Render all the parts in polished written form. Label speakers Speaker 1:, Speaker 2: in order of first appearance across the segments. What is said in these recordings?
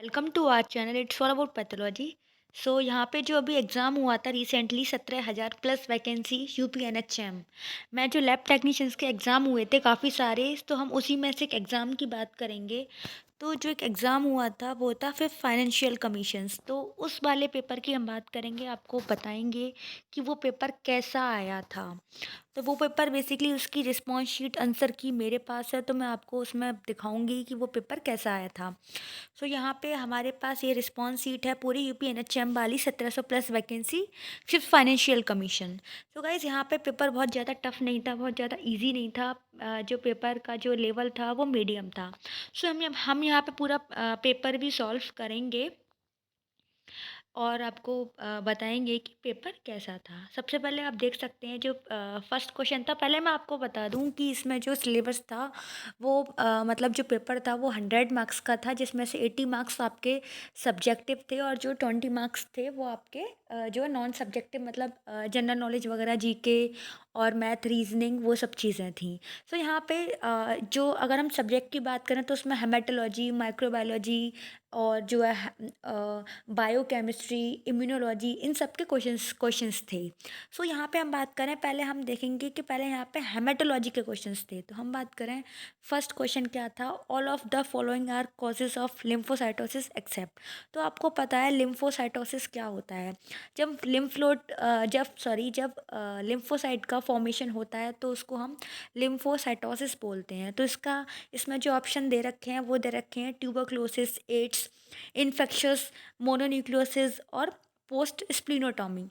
Speaker 1: Welcome to our channel it's all about pathology. So यहाँ पे जो अभी एग्ज़ाम हुआ था रिसेंटली 17,000 प्लस वैकेंसी यूपीएनएचएम में जो लैब टेक्नीशियंस के एग्ज़ाम हुए थे काफ़ी सारे, तो हम उसी में से एक एग्ज़ाम की बात करेंगे। तो जो एक एग्ज़ाम हुआ था वो था फिफ्थ फाइनेंशियल कमीशंस, तो उस वाले पेपर की हम बात करेंगे, आपको बताएंगे कि वो पेपर कैसा आया था। तो वो पेपर बेसिकली उसकी रिस्पॉन्स शीट आंसर की मेरे पास है, तो मैं आपको उसमें दिखाऊंगी कि वो पेपर कैसा आया था। सो यहाँ पे हमारे पास ये रिस्पॉन्स सीट है पूरी यूपीएनएचएम वाली 1700 plus vacancy fifth financial commission. So guys यहाँ पे पेपर बहुत ज़्यादा टफ नहीं था, बहुत ज़्यादा इजी नहीं था। जो पेपर का जो लेवल था वो मीडियम था। सो हम यहाँ पे पूरा पेपर भी सॉल्व करेंगे और आपको बताएंगे कि पेपर कैसा था। सबसे पहले आप देख सकते हैं जो फर्स्ट क्वेश्चन था। पहले मैं आपको बता दूं कि इसमें जो सिलेबस था वो मतलब जो पेपर था वो 100 मार्क्स का था, जिसमें से 80 मार्क्स आपके सब्जेक्टिव थे और जो 20 मार्क्स थे वो आपके जो नॉन सब्जेक्टिव मतलब जनरल नॉलेज वगैरह, जीके और मैथ रीजनिंग, वो सब चीज़ें थी। सो यहाँ पे जो अगर हम सब्जेक्ट की बात करें तो उसमें हेमेटोलॉजी, माइक्रोबायोलॉजी और जो है बायोकेमिस्ट्री, इम्यूनोलॉजी, इन सब के क्वेश्चंस थे। सो यहाँ पे हम बात करें, पहले हम देखेंगे कि पहले यहाँ पे हेमेटोलॉजी के क्वेश्चंस थे। तो हम बात करें, फर्स्ट क्वेश्चन क्या था, all of the following are causes of lymphocytosis except. तो आपको पता है लिम्फोसाइटोसिस क्या होता है। जब जब लिम्फोसाइट का फॉर्मेशन होता है तो उसको हम लिम्फोसाइटोसिस बोलते हैं। तो इसमें जो ऑप्शन दे रखे हैं वो दे रखे हैं ट्यूबरक्लोसिस, एड्स, इन्फेक्शस मोनोन्यूक्लियोसिस और पोस्ट स्प्लीनोटॉमी।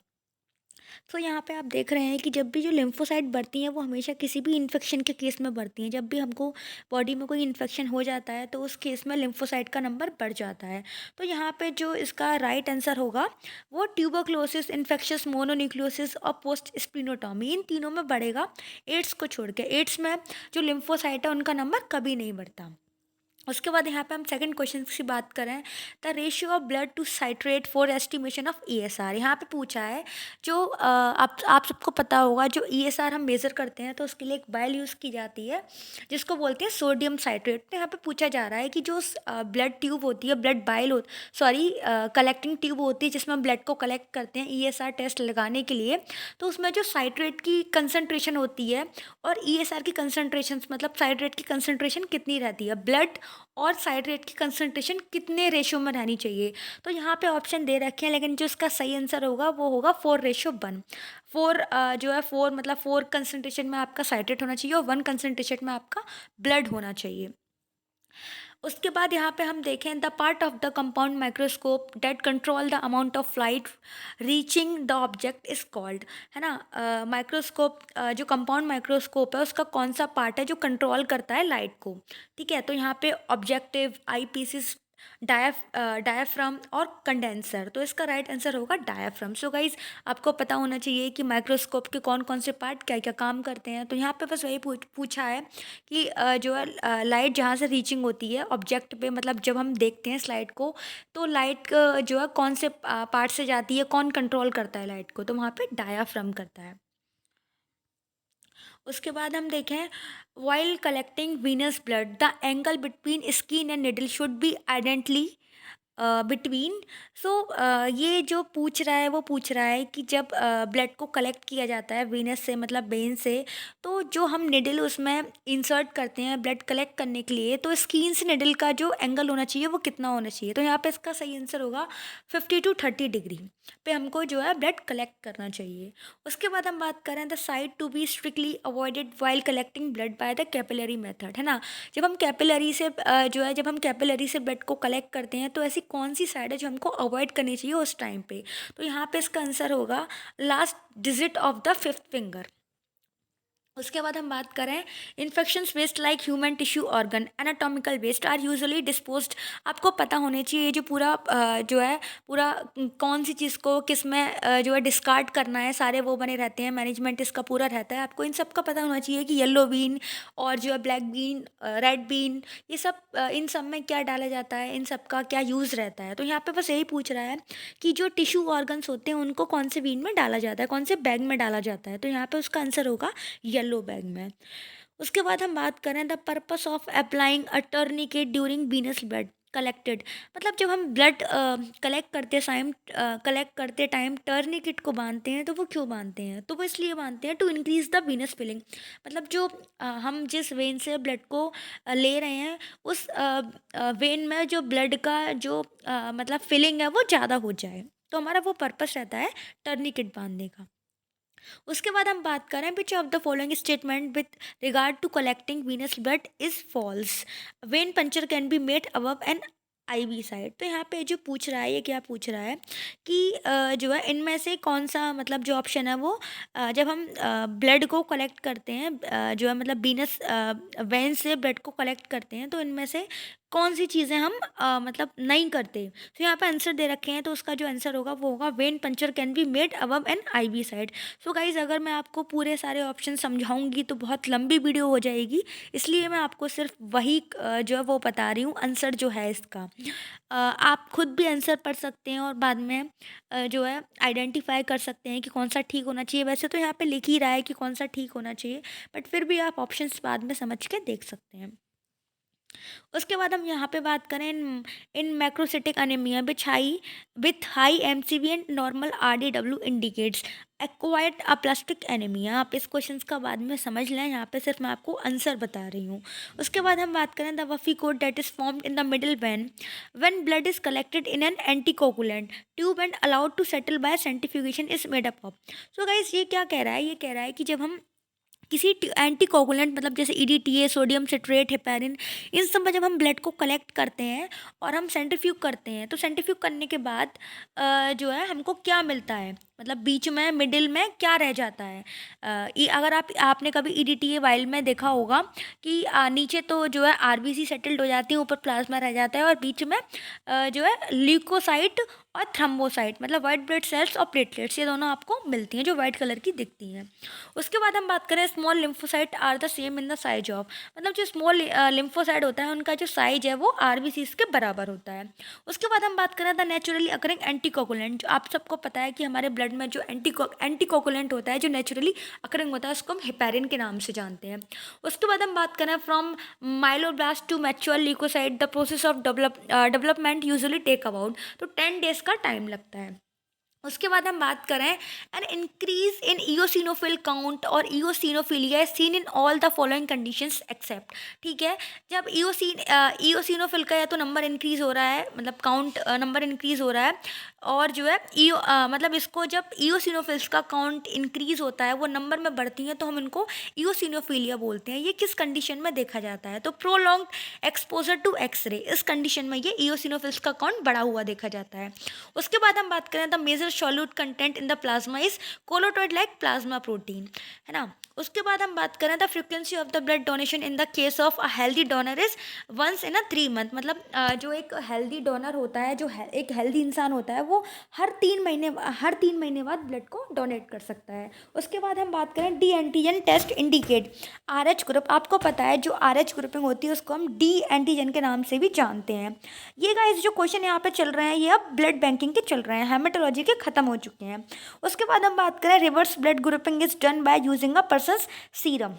Speaker 1: तो यहाँ पे आप देख रहे हैं कि जब भी जो लिम्फोसाइट बढ़ती हैं वो हमेशा किसी भी इन्फेक्शन के केस में बढ़ती हैं। जब भी हमको बॉडी में कोई इन्फेक्शन हो जाता है तो उस केस में लिम्फोसाइट का नंबर बढ़ जाता है। तो यहाँ पे जो इसका राइट आंसर होगा वो ट्यूबरक्लोसिस, इन्फेक्शस मोनोन्यूक्लियोसिस और पोस्ट स्प्लीनोटॉमी, इन तीनों में बढ़ेगा, एड्स को छोड़ के। एड्स में जो लिम्फोसाइट है उनका नंबर कभी नहीं बढ़ता। उसके बाद यहाँ पे हम सेकंड क्वेश्चन की बात करें, the ratio of blood to citrate for estimation of ESR. यहाँ पे पूछा है जो आप सबको पता होगा, जो ईएसआर हम मेज़र करते हैं तो उसके लिए एक बाइल यूज़ की जाती है जिसको बोलते हैं सोडियम साइट्रेट। तो यहाँ पे पूछा जा रहा है कि जो ब्लड ट्यूब होती है, ब्लड बाइल हो सॉरी कलेक्टिंग ट्यूब होती है जिसमें ब्लड को कलेक्ट करते हैं ईएसआर टेस्ट लगाने के लिए, तो उसमें जो साइट्रेट की कंसनट्रेशन होती है और ईएसआर की कंसनट्रेशन मतलब साइट्रेट की कंसनट्रेशन कितनी रहती है, ब्लड और साइट्रेट की कंसंट्रेशन कितने रेशो में रहनी चाहिए। तो यहाँ पे ऑप्शन दे रखे हैं, लेकिन जो इसका सही आंसर होगा वो होगा 4:1। फोर जो है 4 मतलब 4 कंसंट्रेशन में आपका साइट्रेट होना चाहिए और 1 कंसंट्रेशन में आपका ब्लड होना चाहिए। उसके बाद यहाँ पे हम देखें, the part of the compound microscope that control the amount of light reaching the object is called, है ना। माइक्रोस्कोप जो कंपाउंड माइक्रोस्कोप है उसका कौन सा पार्ट है जो कंट्रोल करता है लाइट को। ठीक है, तो यहाँ पे ऑब्जेक्टिव, आई पीसीस, डायाफ्राम और कंडेंसर। तो इसका राइट आंसर होगा डायाफ्राम। सो गाइज आपको पता होना चाहिए कि माइक्रोस्कोप के कौन कौन से पार्ट क्या क्या काम करते हैं। तो यहाँ पे बस वही पूछा है कि जो है लाइट जहाँ से रीचिंग होती है ऑब्जेक्ट पे, मतलब जब हम देखते हैं स्लाइड को तो लाइट जो है कौन से पार्ट से जाती है, कौन कंट्रोल करता है लाइट को, तो वहाँ पे डायाफ्राम करता है। उसके बाद हम देखें, while collecting venous blood the angle between skin and needle should be ideally between. So ये जो पूछ रहा है वो पूछ रहा है कि जब ब्लड को कलेक्ट किया जाता है वीनस से मतलब वेन से, तो जो हम निडल उसमें इंसर्ट करते हैं ब्लड कलेक्ट करने के लिए, तो स्किन से निडल का जो एंगल होना चाहिए वो कितना होना चाहिए। तो यहाँ पे इसका सही आंसर होगा 50 to 30 डिग्री पे हमको जो है ब्लड कलेक्ट करना चाहिए। उसके बाद हम बात करें, the site to be strictly avoided while collecting blood by the capillary method, है ना। जब हम कैपिलरी से ब्लड को कलेक्ट करते हैं तो ऐसी कौन सी साइड है जो हमको अवॉइड करनी चाहिए उस टाइम पे। तो यहाँ पे इसका आंसर होगा last digit of the fifth finger. उसके बाद हम बात करें, infections waste like human tissue organ anatomical waste are usually disposed. आपको पता होना चाहिए ये जो पूरा जो है पूरा कौन सी चीज़ को किस में जो है डिस्कार्ड करना है, सारे वो बने रहते हैं, मैनेजमेंट इसका पूरा रहता है। आपको इन सब का पता होना चाहिए कि येलो बीन और जो है ब्लैक बीन, रेड बीन, ये सब इन सब में क्या डाला जाता है, इन सब का क्या यूज़ रहता है। तो यहाँ पे बस यही पूछ रहा है कि जो टिश्यू ऑर्गन्स होते हैं उनको कौन से बीन में डाला जाता है, कौन से बैग में डाला जाता है। तो यहाँ पे उसका आंसर होगा येलो बैग में। उसके बाद हम बात करें, the purpose of applying a tourniquet during venous blood collected, मतलब जब हम ब्लड कलेक्ट करते टाइम टर्निकेट को बांधते हैं, तो वो क्यों बांधते हैं? तो वो इसलिए बांधते हैं to increase the venous filling, मतलब जो हम जिस वेन से ब्लड को ले रहे हैं, उस वेन में जो ब्लड का जो मतलब फिलिंग है वो ज़्यादा हो जाए, तो हमारा वो पर्पस रहता है टर्निकेट बांधने का। उसके बाद हम बात करें which of the following statement with regard to collecting venous blood is false, vein puncture can be made above an IV site. तो यहाँ पे जो पूछ रहा है, ये क्या पूछ रहा है कि जो है इनमें से कौन सा, मतलब जो ऑप्शन है वो जब हम ब्लड को कलेक्ट करते हैं, जो है मतलब वीनस वेन से ब्लड को कलेक्ट करते हैं, तो इनमें से कौन सी चीज़ें हम मतलब नहीं करते। तो यहाँ पे आंसर दे रखे हैं, तो उसका जो आंसर होगा वो होगा vein puncture can be made above an IV site. So guys, अगर मैं आपको पूरे सारे ऑप्शन समझाऊंगी तो बहुत लंबी वीडियो हो जाएगी, इसलिए मैं आपको सिर्फ वही जो है वो बता रही हूँ आंसर जो है इसका। आप खुद भी आंसर पढ़ सकते हैं और बाद में जो है आइडेंटिफाई कर सकते हैं कि कौन सा ठीक होना चाहिए। वैसे तो यहाँ पे लिख ही रहा है कि कौन सा ठीक होना चाहिए, बट फिर भी आप ऑप्शंस बाद में समझ के देख सकते हैं। उसके बाद हम यहाँ पे बात करें in macrocytic anaemia with high MCV and normal RDW indicates acquired aplastic anaemia. आप इस क्वेश्चन का बाद में समझ लें, यहाँ पे सिर्फ मैं आपको आंसर बता रही हूँ। उसके बाद हम बात करें the buffy coat that is formed in the middle when blood is collected in an anticoagulant tube and allowed to settle by centrifugation is made up of. So guys, ये क्या कह रहा है? ये कह रहा है कि जब हम किसी एंटीकोगुलेंट, मतलब जैसे ईडीटीए, सोडियम सिट्रेट, हेपेरिन, इन सब में जब हम ब्लड को कलेक्ट करते हैं और हम सेंट्रीफ्यूग करते हैं, तो सेंट्रीफ्यूग करने के बाद जो है हमको क्या मिलता है, मतलब बीच में मिडिल में क्या रह जाता है। अगर आपने कभी ईडीटीए वाइल में देखा होगा कि नीचे तो जो है आरबीसी सेटल्ड हो जाती है, ऊपर प्लाज्मा रह जाता है, और बीच में जो है ल्यूकोसाइट और थ्रम्बोसाइट, मतलब वाइट ब्लड सेल्स और प्लेटलेट्स, ये दोनों आपको मिलती हैं जो वाइट कलर की दिखती हैं। उसके बाद हम बात करें small lymphocyte are the same in the size of, मतलब जो स्मॉल लिम्फोसाइट होता है उनका जो साइज है वो आरबीसीज के बराबर होता है। उसके बाद हम बात करें द नेचुरली अकरिंग एंटीकोगुलेंट, जो आप सबको पता है कि हमारे ब्लड में जो एंटीकोगुलेंट होता है, जो नेचुरली अकरिंग होता है, उसको हम हेपेरिन के नाम से जानते हैं। उसके बाद हम बात करें from myeloblast to mature leukocyte the process of development usually take about, तो 10 डेज का टाइम लगता है। उसके बाद हम बात करें an increase in eosinophil count और eosinophilia seen in all the following conditions except. ठीक है, जब ईओसिनोफिल का या तो नंबर इंक्रीज हो रहा है, मतलब काउंट नंबर इंक्रीज हो रहा है, और जो है मतलब इसको जब ईओसिनोफिल्स का काउंट इंक्रीज होता है, वो नंबर में बढ़ती हैं, तो हम इनको ईओसिनोफिलिया बोलते हैं। ये किस कंडीशन में देखा जाता है? तो प्रोलॉन्ग एक्सपोजर टू एक्सरे, इस कंडीशन में ये ईओसिनोफिल्स का काउंट बढ़ा हुआ देखा जाता है। उसके बाद हम बात करें the major solute content in the plasma is colloid like plasma protein, है ना। उसके बाद हम बात करें the frequency of the blood donation in the case of a healthy donor is once in a 3 month, मतलब जो एक हेल्दी डोनर होता है, जो एक हेल्दी इंसान होता है, वो हर 3 महीने बाद ब्लड को डोनेट कर सकता है। उसके बाद हम बात करें D antigen test indicate Rh group. आपको पता है जो आरएच ग्रुपिंग होती है उसको हम डी एंटीजन के नाम से भी जानते हैं। ये गाइस जो क्वेश्चन यहाँ पे चल रहे हैं, ये अब ब्लड बैंकिंग के चल रहे हैं, हेमेटोलॉजी के खत्म हो चुके हैं। उसके बाद हम बात करें reverse blood grouping is done by using a person's serum.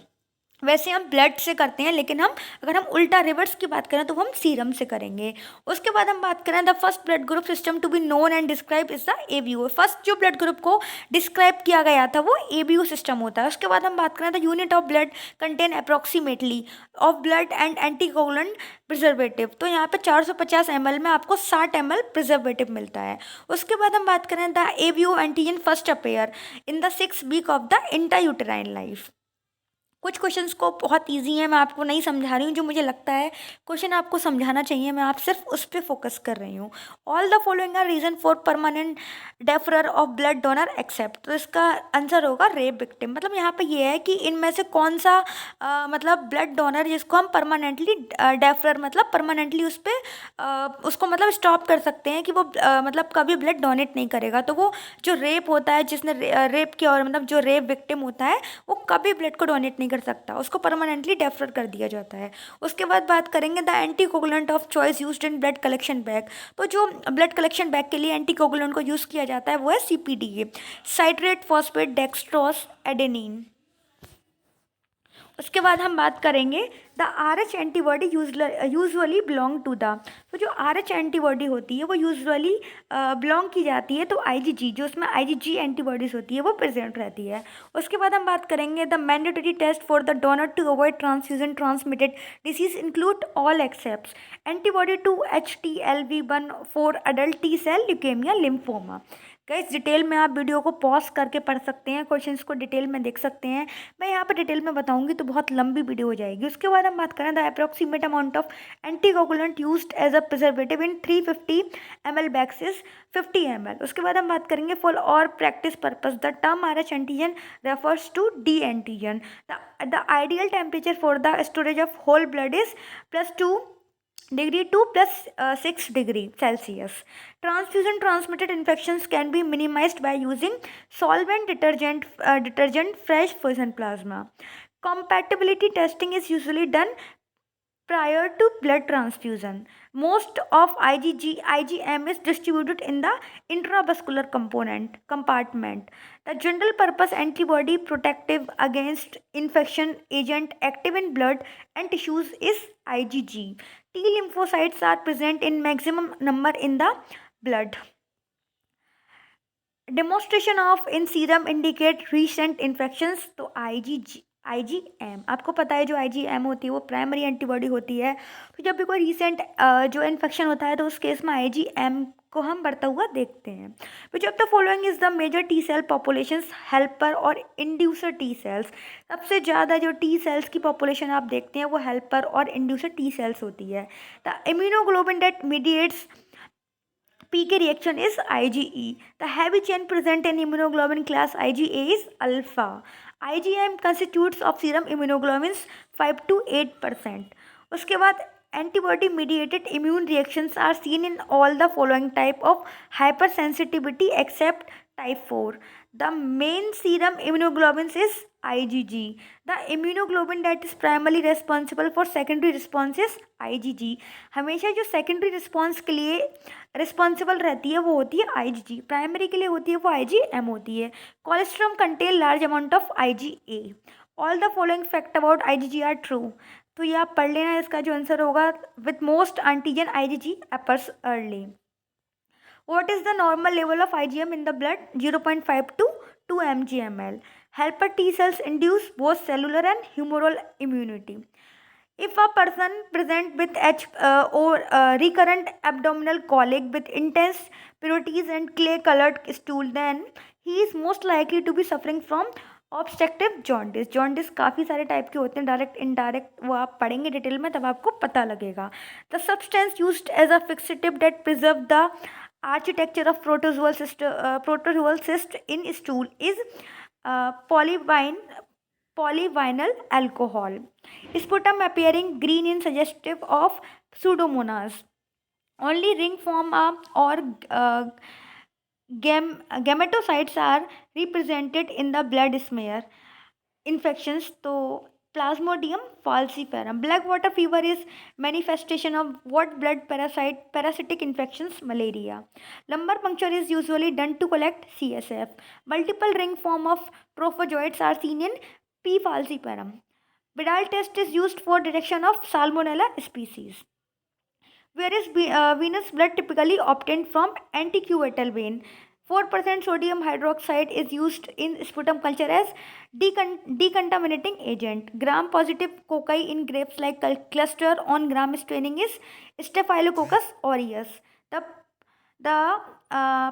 Speaker 1: वैसे हम ब्लड से करते हैं, लेकिन अगर हम उल्टा रिवर्स की बात करें तो हम सीरम से करेंगे। उसके बाद हम बात करें the first blood group system to be known and describe is the ABO. First जो ब्लड ग्रुप को डिस्क्राइब किया गया था वो एबीओ सिस्टम होता है। उसके बाद हम बात करें the unit of blood contain approximately of blood and anticoagulant preservative. तो यहाँ पे 450 ml में आपको 60 ml प्रिजर्वेटिव मिलता है। उसके बाद हम बात करें the ABO antigen first appear in the 6th week of the intrauterine life. कुछ क्वेश्चंस को बहुत इजी है, मैं आपको नहीं समझा रही हूँ, जो मुझे लगता है क्वेश्चन आपको समझाना चाहिए, मैं आप सिर्फ उस पर फोकस कर रही हूँ। All the following are reason for permanent deferral of blood donor except, तो इसका आंसर होगा रेप विक्टिम। मतलब यहाँ पे ये है कि इनमें से कौन सा मतलब ब्लड डोनर जिसको हम परमानेंटली डेफरर, मतलब परमानेंटली उस पर उसको मतलब स्टॉप कर सकते हैं कि वो मतलब कभी ब्लड डोनेट नहीं करेगा, तो वो जो रेप होता है, जिसने रेप किया, और मतलब जो रेप विक्टिम होता है वो कभी ब्लड को डोनेट नहीं कर सकता, उसको परमानेंटली डेफर कर दिया जाता है। उसके बाद बात करेंगे the anticoagulant of choice used in blood collection bag. तो जो ब्लड कलेक्शन बैग के लिए एंटीकोगुलेंट को यूज़ किया जाता है वो है CPDA, citrate phosphate dextrose adenine. उसके बाद हम बात करेंगे the R H antibody usually belong to the, तो जो आर एच एंटीबॉडी होती है वो यूजुअली बिलोंग की जाती है तो आईजीजी, जो उसमें आईजीजी एंटीबॉडीज होती है वो प्रेजेंट रहती है। उसके बाद हम बात करेंगे the mandatory test for the donor to avoid transfusion transmitted disease include all except antibody to HTLV-1 for adult T cell leukaemia lymphoma. Guys detail में आप वीडियो को पॉज करके पढ़ सकते हैं, क्वेश्चंस को डिटेल में देख सकते हैं। मैं यहाँ पर डिटेल में बताऊंगी तो बहुत लंबी वीडियो हो जाएगी। उसके बाद हम बात करें the approximate amount of anticoagulant used as a preservative in 350 ml bags is 50 ml। उसके बाद हम बात करेंगे for our practice purpose the term R H antigen refers to D antigen. The ideal temperature for the storage of whole blood is +2 degree to +6 degree Celsius. Transfusion transmitted infections can be minimized by using solvent detergent fresh frozen plasma. Compatibility testing is usually done prior to blood transfusion. Most of IgM is distributed in the intravascular compartment. The general purpose antibody protective against infection agent active in blood and tissues is IgG. T lymphocytes are present in maximum number in the blood. Demonstration of in serum indicate recent infections, तो IgM आपको पता है जो IgM होती है वो primary antibody होती है। तो जब भी कोई रीसेंट जो इन्फेक्शन होता है तो उस केस में आईजीएम को हम बढ़ता हुआ देखते हैं। Which of the following is the major T cell populations helper और इंड्यूसर टी सेल्स। सबसे ज़्यादा जो टी सेल्स की पॉपुलेशन आप देखते हैं वो हेल्पर और इंड्यूसर टी सेल्स होती है। The immunoglobin that mediates PK reaction is IgE. The heavy chain present in immunoglobulin class IgA is alpha. IgM constitutes of serum immunoglobulins 5 to 8%. उसके बाद antibody mediated immune reactions are seen in all the following type of hypersensitivity except type 4. The main serum immunoglobulins is IgG. The immunoglobulin that is primarily responsible for secondary response is IgG. हमेशा जो secondary response के लिए responsible रहती है वो होती है IgG, primary के लिए होती है वो आईजीएम होती है। Colostrum contain large amount of IgA. All the following fact about IgG are true, तो ये आप पढ़ लेना। इसका जो आंसर होगा with most antigen IgG appears early. What is the normal level of IgM in the blood? 0.5 to 2 mg/ml. Helper T cells induce both cellular and humoral immunity. If a person present with or recurrent abdominal colic with intense pruritus and clay-colored stool, then he is most likely to be suffering from obstructive jaundice. jaundice काफ़ी सारे type के होते हैं, direct indirect, वो आप पढ़ेंगे detail में तब आपको पता लगेगा। The substance used as a fixative that preserve the architecture of protozoal cyst in stool is polyvinyl alcohol. Sputum appearing green in suggestive of pseudomonas. Only ring form or gametocytes are represented in the blood smear. Infections तो Plasmodium falciparum. Black water fever is manifestation of what blood parasitic infections? Malaria. Lumbar puncture is usually done to collect CSF. Multiple ring form of trophozoites are seen in P. falciparum. Vidal test is used for detection of Salmonella species. Where is venous blood typically obtained from antecubital vein? 4% sodium hydroxide is used in sputum culture as decontaminating agent. Gram positive cocci in grapes like cluster on gram staining is Staphylococcus aureus. The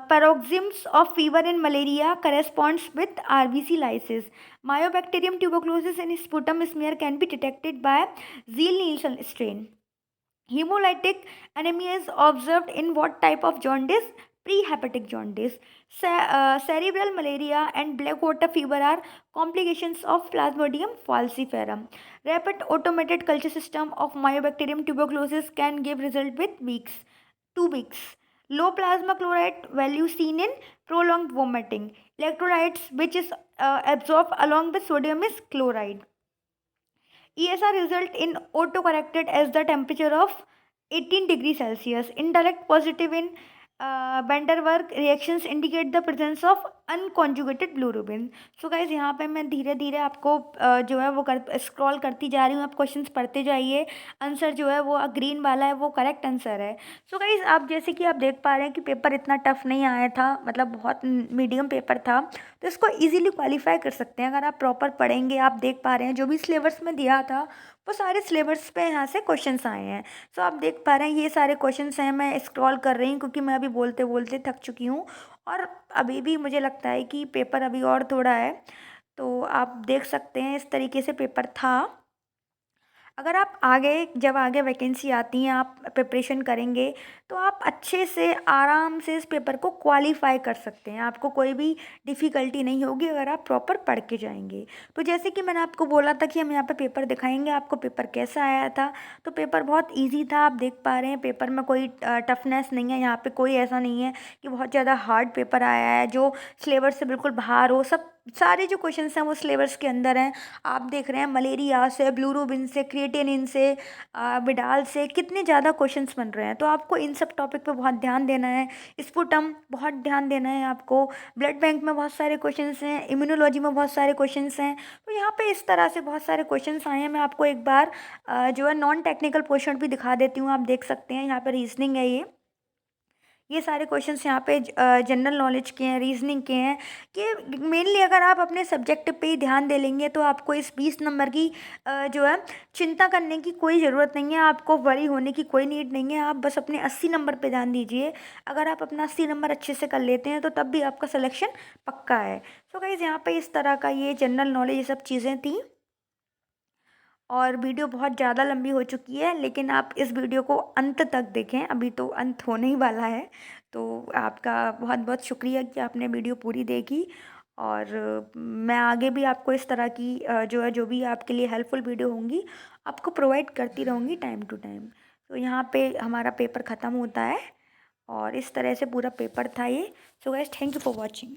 Speaker 1: paroxysms of fever in malaria corresponds with RBC lysis. Mycobacterium tuberculosis in sputum smear can be detected by Zeal-Nielsen strain. Hemolytic anemia is observed in what type of jaundice? Prehepatic jaundice. Cerebral malaria and black water fever are complications of Plasmodium falciparum. Rapid automated culture system of Mycobacterium tuberculosis can give result with 2 weeks. Low plasma chloride value seen in prolonged vomiting. Electrolytes which is absorbed along with sodium is chloride. ESR result in autocorrected as the temperature of 18 degrees Celsius. Indirect positive in van der Waals reactions indicate the presence of unconjugated bilirubin. So guys यहाँ पे मैं धीरे धीरे आपको जो है वो कर स्क्रॉल करती जा रही हूँ, आप क्वेश्चंस पढ़ते जाइए। आंसर जो है वो ग्रीन वाला है, वो करेक्ट आंसर है। सो गाइज़ आप जैसे कि आप देख पा रहे हैं कि पेपर इतना टफ नहीं आया था, मतलब बहुत मीडियम पेपर था, तो इसको ईजिली क्वालिफाई कर सकते हैं अगर आप प्रॉपर पढ़ेंगे। आप देख पा रहे हैं जो भी सिलेबस में दिया था वो सारे सिलेबस पे यहाँ से क्वेश्चंस आए हैं। सो आप देख पा रहे हैं ये सारे क्वेश्चंस हैं, मैं स्क्रॉल कर रही हूँ क्योंकि मैं अभी बोलते बोलते थक चुकी हूँ और अभी भी मुझे लगता है कि पेपर अभी और थोड़ा है। तो आप देख सकते हैं इस तरीके से पेपर था। अगर आप आगे जब आगे वैकेंसी आती हैं आप प्रिपरेशन करेंगे तो आप अच्छे से आराम से इस पेपर को क्वालिफाई कर सकते हैं। आपको कोई भी डिफ़िकल्टी नहीं होगी अगर आप प्रॉपर पढ़ के जाएंगे। तो जैसे कि मैंने आपको बोला था कि हम यहाँ पे पेपर दिखाएंगे आपको पेपर कैसा आया था। तो पेपर बहुत इजी था, आप देख पा रहे हैं पेपर में कोई टफनेस नहीं है। यहाँ पे कोई ऐसा नहीं है कि बहुत ज़्यादा हार्ड पेपर आया है जो सिलेबस से बिल्कुल बाहर हो। सब सारे जो क्वेश्चंस हैं वो सिलेबस के अंदर हैं। आप देख रहे हैं मलेरिया से, ब्लूरोबिन से, क्रिएटिनिन से, बिडाल से कितने ज़्यादा क्वेश्चंस बन रहे हैं। तो आपको इन सब टॉपिक पे बहुत ध्यान देना है। स्पुटम बहुत ध्यान देना है आपको। ब्लड बैंक में बहुत सारे क्वेश्चंस हैं, इम्यूनोलॉजी में बहुत सारे क्वेश्चंस हैं। तो यहाँ पे इस तरह से बहुत सारे क्वेश्चंस आए हैं। मैं आपको एक बार जो है नॉन टेक्निकल पोर्शन भी दिखा देती हूँ। आप देख सकते हैं यहाँ पे रीजनिंग है ये सारे क्वेश्चंस यहाँ पे जनरल नॉलेज के हैं, रीजनिंग के हैं। कि मेनली अगर आप अपने सब्जेक्ट पे ही ध्यान दे लेंगे तो आपको इस 20 नंबर की जो है चिंता करने की कोई ज़रूरत नहीं है। आपको वरी होने की कोई नीड नहीं है। आप बस अपने 80 नंबर पे ध्यान दीजिए। अगर आप अपना 80 नंबर अच्छे से कर लेते हैं तो तब भी आपका सिलेक्शन पक्का है। सो गाइज़ यहाँ पे इस तरह का ये जनरल नॉलेज ये सब चीज़ें थी और वीडियो बहुत ज़्यादा लंबी हो चुकी है, लेकिन आप इस वीडियो को अंत तक देखें, अभी तो अंत होने ही वाला है। तो आपका बहुत बहुत शुक्रिया कि आपने वीडियो पूरी देखी और मैं आगे भी आपको इस तरह की जो है जो भी आपके लिए हेल्पफुल वीडियो होंगी आपको प्रोवाइड करती रहूँगी टाइम टू टाइम। तो यहाँ पे हमारा पेपर ख़त्म होता है और इस तरह से पूरा पेपर था ये। So guys thank you for watching.